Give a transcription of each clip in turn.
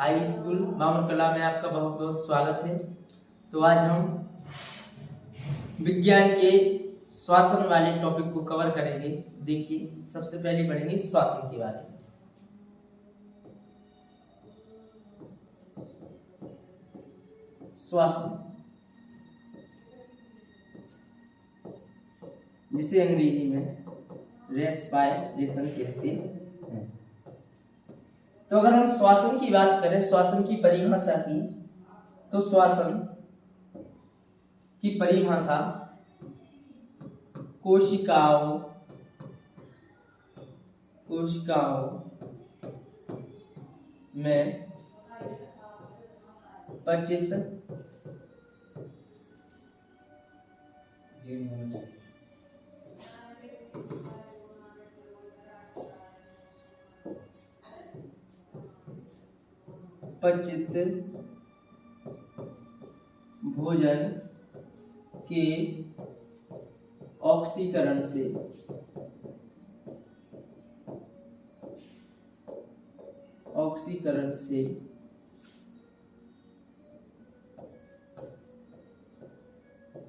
High school मामूर कला में आपका बहुत बहुत स्वागत है। तो आज हम विज्ञान के श्वसन वाले टॉपिक को कवर करेंगे। देखिए, सबसे पहले पढ़ेंगे श्वसन के बारे में। श्वसन, जिसे अंग्रेजी में रेस्पिरेशन कहते हैं। तो अगर हम श्वसन की बात करें, श्वसन की परिभाषा की, तो श्वसन की परिभाषा कोशिकाओं में पचित भोजन के ऑक्सीकरण से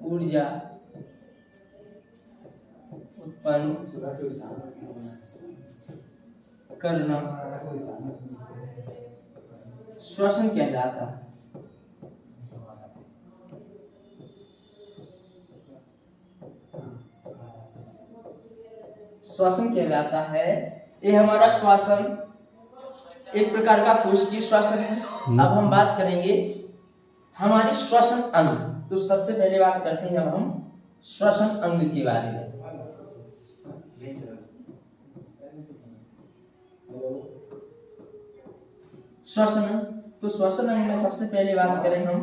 ऊर्जा उत्पन्न करना श्वसन कहलाता है। श्वसन कहलाता है। ये हमारा श्वसन एक प्रकार का कोशिकीय श्वसन है। अब हम बात करेंगे हमारे श्वसन अंग। तो सबसे पहले बात करते हैं अब हम श्वसन अंग के बारे में। श्वसन अंग, तो श्वसन अंग में सबसे पहले बात करें हम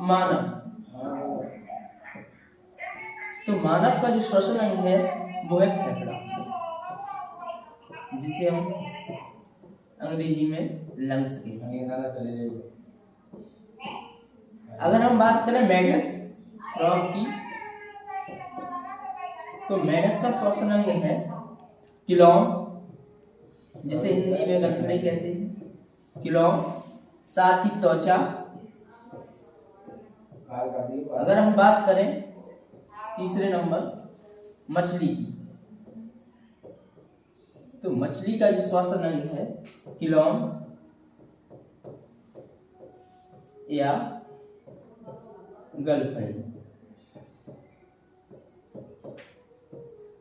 मानव। तो मानव का जो श्वसन अंग है वो है फेफड़ा, जिसे हम अंग्रेजी में लंग्स कहते हैं। अगर हम बात करें मेढक फ्रॉग की, तो मेढक का श्वसन अंग है किलोम, जिसे हिंदी में गठड़ी कहते हैं। किलोम, साथ ही त्वचा। अगर हम बात करें तीसरे नंबर मछली की, तो मछली का जो श्वसन अंग है किलोम या गलफड़।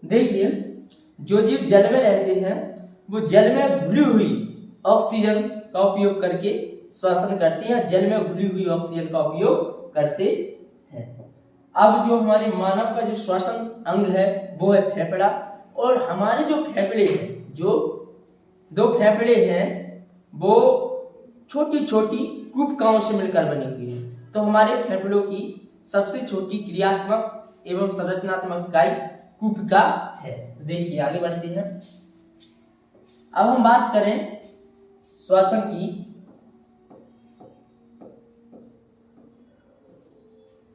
देखिए, जो जीव जल में रहते हैं वो जल में घुली हुई ऑक्सीजन का उपयोग करके श्वसन करते हैं, जल में घुली हुई ऑक्सीजन का उपयोग करते हैं। अब जो हमारे मानव का जो श्वसन अंग है वो है फेफड़ा, और हमारे जो फेफड़े हैं, जो दो फेफड़े हैं, वो छोटी छोटी कूपिकाओं से मिलकर बनी हुई है। तो हमारे फेफड़ों की सबसे छोटी क्रियात्मक एवं संरचनात्मक इकाई कूपिका है। देखिए, आगे बढ़ते हैं। अब हम बात करें श्वसन की,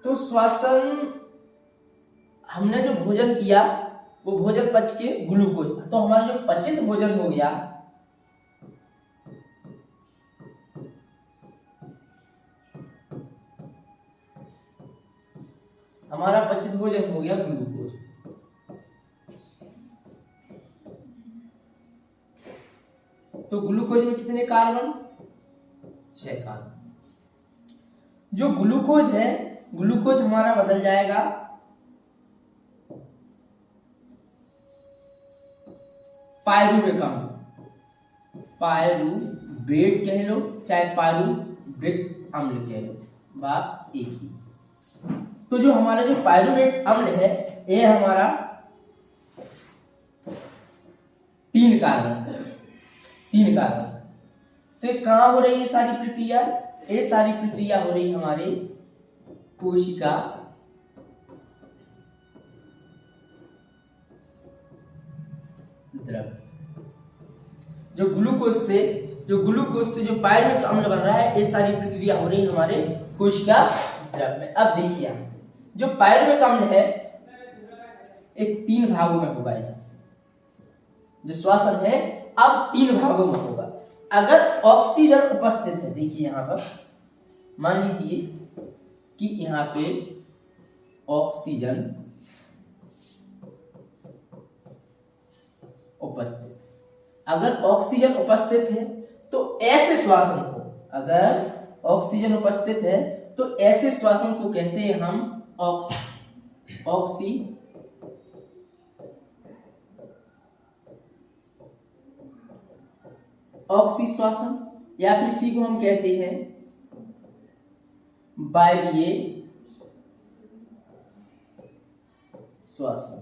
तो श्वसन, हमने जो भोजन किया वो भोजन पच के ग्लूकोज, तो हमारा जो पचित भोजन हो गया हमारा पचित भोजन हो गया ग्लूकोज। तो ग्लूकोज में कितने कार्बन? 6 कार्बन। जो ग्लूकोज है, ग्लूकोज हमारा बदल जाएगा पायरुवेट अम्ल, पायरुवेट कह लो चाहे पायरुवेट अम्ल कह लो, बात एक ही। तो जो हमारा जो पायरुवेट अम्ल है ये हमारा 3 कार्बन। तो ये कहाँ हो रही है सारी प्रक्रिया? ये सारी प्रक्रिया हो रही हमारे कोशिका द्रव। जो ग्लूकोज से जो पायरुवेट अम्ल बन रहा है, ये सारी प्रक्रिया हो रही है हमारे कोशिका द्रव में। अब देखिए, जो पायरुवेट अम्ल है एक 3 भागों में होगा। जो श्वसन है अब 3 भागों में होगा। अगर ऑक्सीजन उपस्थित है, देखिए यहां पर मान लीजिए कि यहां पे ऑक्सीजन उपस्थित, अगर ऑक्सीजन उपस्थित है तो ऐसे श्वासन को, अगर ऑक्सीजन उपस्थित है तो ऐसे श्वासन को कहते हैं हम ऑक्सी श्वासन, या फिर इसी को हम कहते हैं वायवीय श्वासन।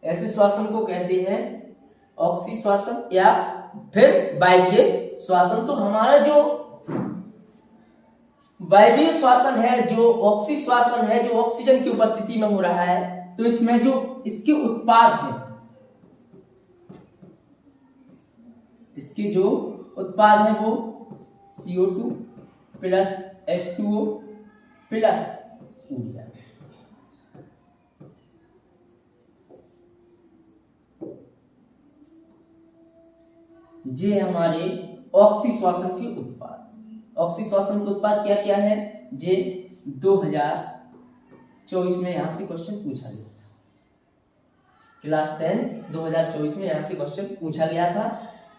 ऐसे श्वासन को कहते हैं ऑक्सी श्वासन या फिर वायवीय श्वासन। तो हमारा जो वायवीय श्वासन है, जो ऑक्सी श्वासन है, जो ऑक्सीजन की उपस्थिति में हो रहा है, तो इसमें जो इसके उत्पाद है, इसके जो उत्पाद है वो CO2 प्लस H2O प्लस ऊर्जा। ये हमारे ऑक्सी श्वासन के उत्पाद। ऑक्सी श्वासन के उत्पाद क्या क्या है, जे 2024 में यहां से क्वेश्चन पूछा गया था, क्लास 10 2024 में यहां से क्वेश्चन पूछा गया था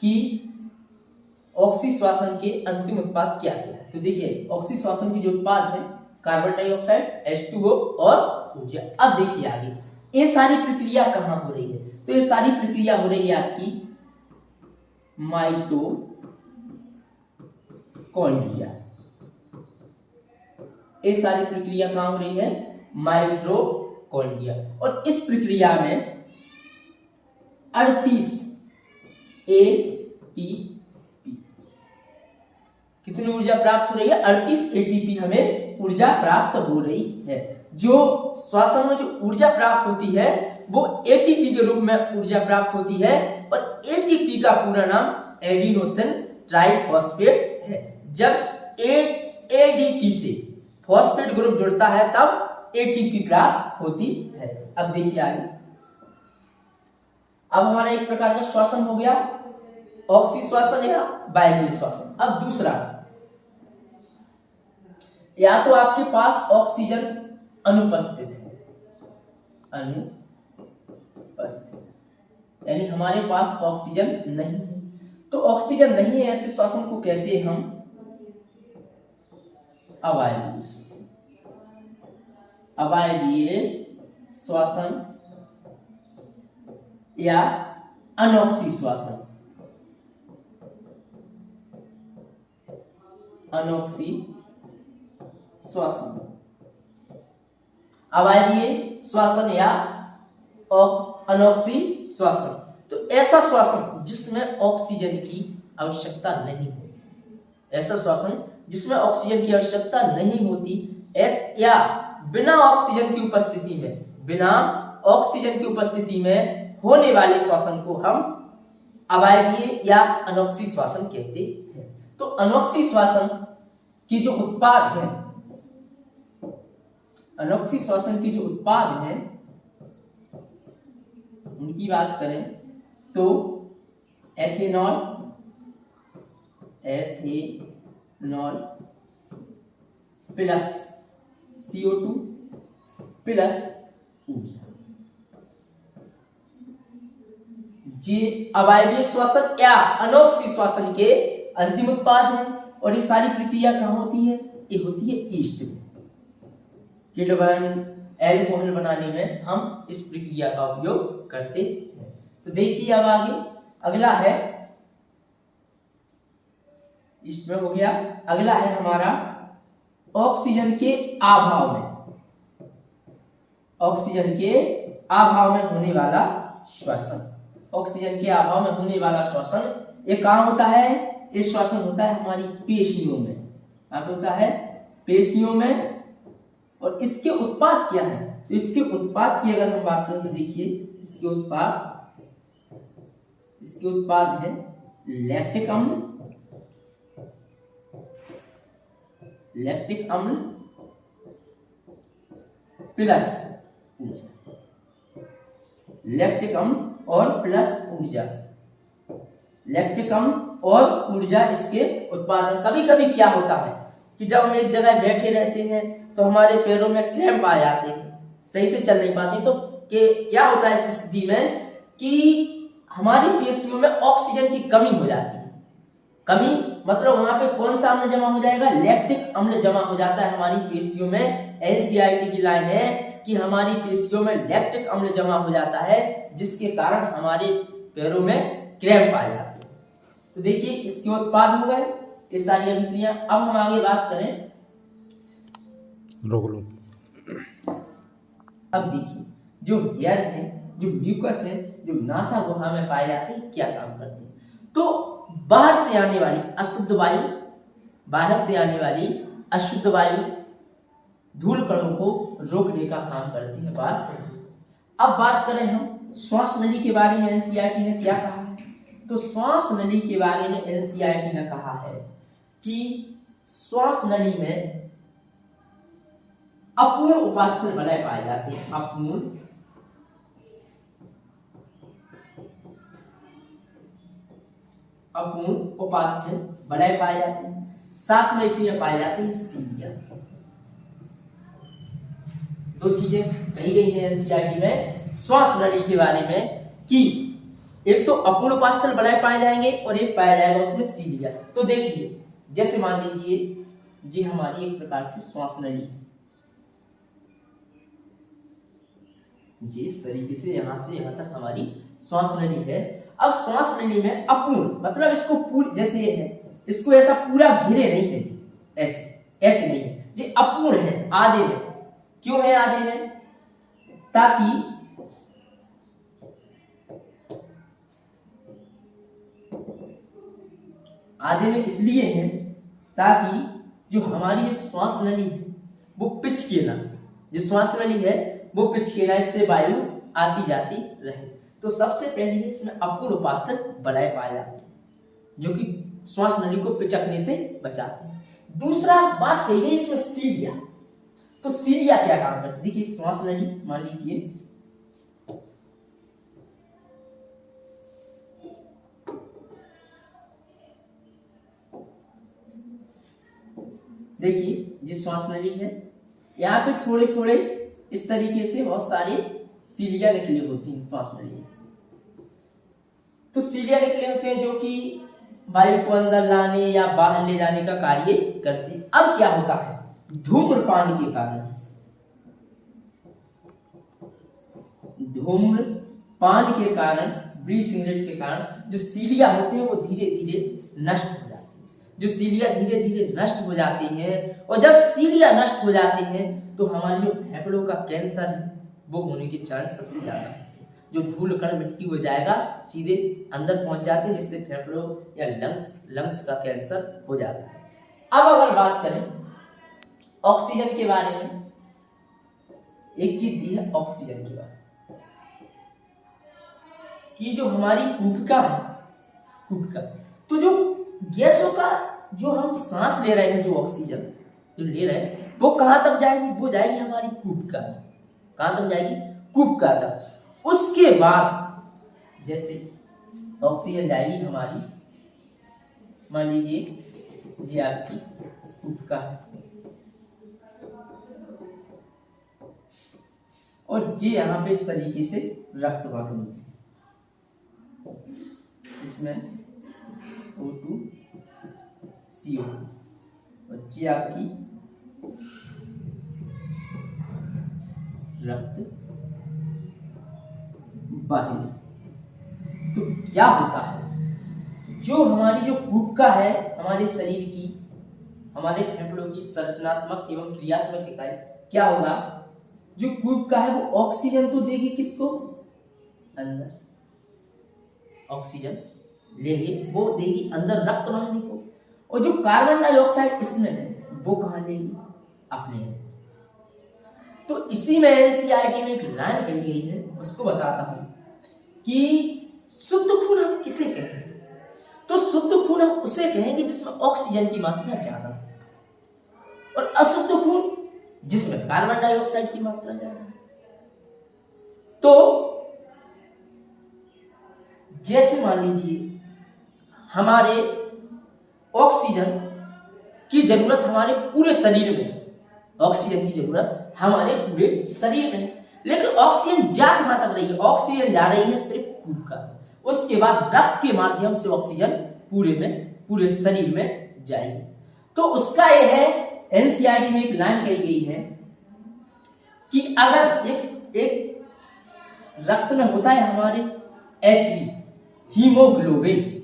कि ऑक्सी श्वासन के अंतिम उत्पाद क्या क्या है। तो देखिए ऑक्सी श्वासन के जो उत्पाद है कार्बन डाइऑक्साइड, H2O और ऊर्जा। अब देखिए आगे ये सारी प्रक्रिया कहां हो रही है, तो ये सारी प्रक्रिया हो रही है आपकी माइटोकॉन्ड्रिया। ये सारी प्रक्रिया कहां हो रही है, माइटोकॉन्ड्रिया। और इस प्रक्रिया में 38 ATP, कितनी ऊर्जा प्राप्त हो रही है, 38 ATP हमें ऊर्जा प्राप्त हो रही है। जो श्वासन में जो ऊर्जा प्राप्त होती है वो ATP के रूप में ऊर्जा प्राप्त होती है, और ATP का पूरा नाम एडिनोसिन ट्राइफॉस्फेट है। जब ADP से फॉस्फेट ग्रुप जुड़ता है तब ATP प्राप्त होती है। अब देखिए आगे, अब हमारा एक प्रकार का श्वासन हो गया ऑक्सी श्वासन या वायवीय श्वासन। अब दूसरा, या तो आपके पास ऑक्सीजन अनुपस्थित है, अनुपस्थित यानी हमारे पास ऑक्सीजन नहीं है, तो ऑक्सीजन नहीं है ऐसे श्वासन को कहते हैं हम अवायवीय श्वासन। अवायवीय श्वासन या अनॉक्सी श्वासन, अनॉक्सी श्वासन, अवायवीय श्वासन या अनॉक्सी श्वासन। तो ऐसा श्वासन जिसमें ऑक्सीजन की आवश्यकता नहीं होती, ऐसा श्वासन जिसमें ऑक्सीजन की आवश्यकता नहीं होती, या बिना ऑक्सीजन की उपस्थिति में, बिना ऑक्सीजन की उपस्थिति में होने वाले श्वासन को हम अवायवीय या अनॉक्सी श्वासन कहते हैं। तो अनॉक्सी श्वासन की जो उत्पाद है, अनॉक्सी श्वासन की जो उत्पाद है उनकी बात करें तो एथेनॉल, प्लस CO2 प्लस ऊर्जा। जे अवायवीय श्वसन या अनॉक्सी श्वसन के अंतिम उत्पाद है। और ये सारी प्रक्रिया कहाँ होती है, ये होती है ईस्ट में। एल्कोहल बनाने में हम इस प्रक्रिया का उपयोग करते हैं। तो देखिए अब आगे अगला है, ईस्ट में हो गया, अगला है हमारा ऑक्सीजन के अभाव में, ऑक्सीजन के अभाव में होने वाला श्वसन। ऑक्सीजन के अभाव में होने वाला श्वसन ये कहाँ होता है, ये श्वसन होता है हमारी पेशियों में। कहाँ पे होता है, पेशियों में। और इसके उत्पाद क्या है, तो इसके उत्पाद की अगर हम बात करें तो देखिए इसके उत्पाद है लैक्टिक अम्ल, लैक्टिक अम्ल प्लस ऊर्जा, लैक्टिक अम्ल और प्लस ऊर्जा। लैक्टिक अम्ल और ऊर्जा इसके उत्पादन। कभी कभी क्या होता है कि जब हम एक जगह बैठे रहते हैं तो हमारे पैरों में क्रैम्प आ जाते हैं, सही से चल नहीं पाते, तो क्या होता है इस स्थिति में कि हमारी पेशियों में ऑक्सीजन की कमी हो जाती है। कमी मतलब वहां पे कौन सा अम्ल जमा हो जाएगा, लैक्टिक अम्ल जमा हो जाता है हमारी पेशियों में। एनसीईआरटी की लाइन है कि हमारी पेशियों में लैक्टिक अम्ल जमा हो जाता है, जिसके कारण हमारे पैरों में क्रैम्प आ जाते हैं। तो देखिए इसके उत्पाद हो गए ये सारी अभिक्रियाएं। अब हम आगे बात करें, रोक लो। अब देखिए जो हेयर है, जो म्यूकस है, जो नासा गुहा में पाए जाते हैं, क्या काम करते हैं। तो बाहर से आने वाली अशुद्ध वायु, बाहर से आने वाली अशुद्ध वायु धूल कणों को रोकने का काम करती है बात। अब बात करें हम श्वास नली के बारे में, एनसीईआरटी ने क्या कहा है। तो श्वास नली के बारे में एनसीईआरटी ने कहा है कि श्वास नली में अपूर्ण उपास्थल वलय पाए जाते हैं। अपूर्ण उपास्थल वलय पाए जाते हैं। साथ में इसी में पाए जाते हैं सीलिया। दो चीजें कही गई हैं एनसीईआरटी में श्वास नली के बारे में कि एक तो अपूर्ण उपास्थल वलय पाए जाएंगे और एक पाया जाएगा उसमें सीलिया। तो देखिए जैसे मान लीजिए ये हमारी एक प्रकार से श्वास नली है, जिस तरीके से यहां से यहां तक हमारी श्वास नली है। अब श्वास नली में अपूर्ण मतलब इसको पूरी, जैसे ये है, इसको ऐसा पूरा घेरे नहीं है, ऐसे नहीं है, ये अपूर्ण है, आधे में। क्यों है आधे में, ताकि आधे में इसलिए है ताकि जो हमारी ये श्वास नली है वो पिचके ना, जो श्वास नली है वो पिचके ना, इससे वायु आती जाती रहे। तो सबसे पहले इसमें अपूर्ण उपास्थल वलय पाए जाते हैं जो कि श्वास नली को पिचकने से बचाते हैं। दूसरा बात कही गई इसमें सीलिया। तो सीलिया क्या काम करती है, देखिए श्वास नली मान लीजिए देखिए ये श्वास नली है, यहाँ पे थोड़े थोड़े इस तरीके से बहुत सारे सीलिया निकले होती हैं श्वास नली में। तो सीलिया निकले होते हैं जो कि वायु को अंदर लाने या बाहर ले जाने का कार्य करते हैं। अब क्या होता है, धूम्रपान के कारण, धूम्रपान के कारण, बीड़ी सिगरेट के कारण जो सीलिया होते हैं वो धीरे धीरे नष्ट हो जाते हैं। जो सीलिया धीरे धीरे नष्ट हो जाती है, और जब सीलिया नष्ट हो जाती है तो हमारे जो फेफड़ों का कैंसर है वो होने के चांस सबसे ज्यादा है। जो धूल कण मिट्टी हो जाएगा सीधे अंदर पहुंच जाते हैं, जिससे फेफड़ों या लंग्स का कैंसर हो जाता है। अब अगर बात करें ऑक्सीजन के बारे में, एक चीज दी है ऑक्सीजन के बारे में कि जो हमारी कूपिका है, कूपिका, तो जो गैसों का जो हम सांस ले रहे हैं, जो ऑक्सीजन जो ले रहे हैं वो कहां तक जाएगी, वो जाएगी हमारी कूपिका। कहां तक जाएगी, कूपिका तक। उसके बाद जैसे ऑक्सीजन जाएगी हमारी, मान लीजिए ये आपकी कूपिका है और ये यहां पे इस तरीके से रक्त वाहिनी है, इसमें O2 CO और ये आपकी रक्त वाहिनी। तो क्या होता है, जो हमारी जो कूपिका है हमारे शरीर की, हमारे फेफड़ों की संरचनात्मक एवं क्रियात्मक इकाई, क्या होगा, जो कूपिका है वो ऑक्सीजन तो देगी किसको, अंदर ऑक्सीजन लेगी, वो देगी अंदर रक्त वाहिनी को, और जो कार्बन डाइऑक्साइड इसमें है वो कहां लेगी, अपने। तो इसी में एनसीईआरटी में एक लाइन कही गई है, उसको बताता हूं कि शुद्ध खून हम किसे कहेंगे। तो शुद्ध खून हम उसे कहेंगे जिसमें ऑक्सीजन की मात्रा ज्यादा है, और अशुद्ध खून जिसमें कार्बन डाइऑक्साइड की मात्रा ज्यादा है। तो जैसे मान लीजिए हमारे ऑक्सीजन की जरूरत हमारे पूरे शरीर में, ऑक्सीजन की जरूरत हमारे पूरे शरीर में, लेकिन ऑक्सीजन जा कहां तक रही है? ऑक्सीजन जा रही है सिर्फ खून का, उसके बाद रक्त के माध्यम से ऑक्सीजन पूरे शरीर में जाएगी। तो उसका यह है, एनसीईआरटी में एक लाइन कही गई है कि अगर एक रक्त में होता है हमारे HB, हीमोग्लोबिन,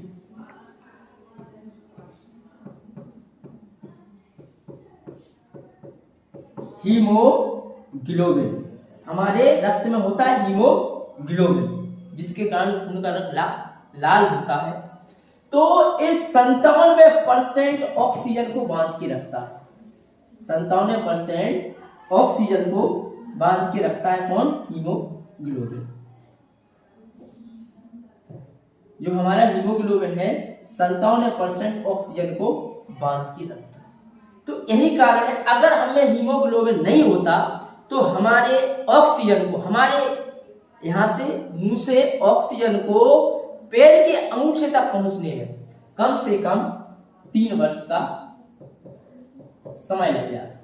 हमारे रक्त में होता है हीमोग्लोबिन, जिसके कारण खून का रंग लाल होता है। तो इस 97% ऑक्सीजन को बांध के रखता है, 97% ऑक्सीजन को बांध के रखता है कौन? हीमोग्लोबिन। जो हमारा हीमोग्लोबिन है 97% ऑक्सीजन को बांध के रखता है। तो यही कारण है, अगर हमें हीमोग्लोबिन नहीं होता तो हमारे ऑक्सीजन को, हमारे यहां से मुंह से ऑक्सीजन को पैर के अंगूठे तक पहुंचने में कम से कम 3 वर्ष का समय लग जाता,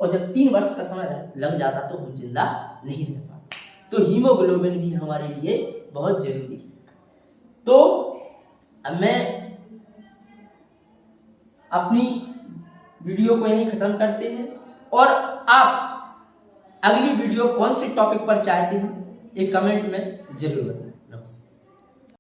और जब 3 वर्ष का समय लग जाता तो हम जिंदा नहीं रह पाते। तो हीमोग्लोबिन भी हमारे लिए बहुत जरूरी है। तो अब मैं अपनी वीडियो को यहीं खत्म करते हैं, और आप अगली वीडियो कौन से टॉपिक पर चाहते हैं ये कमेंट में जरूर बताएं। नमस्कार।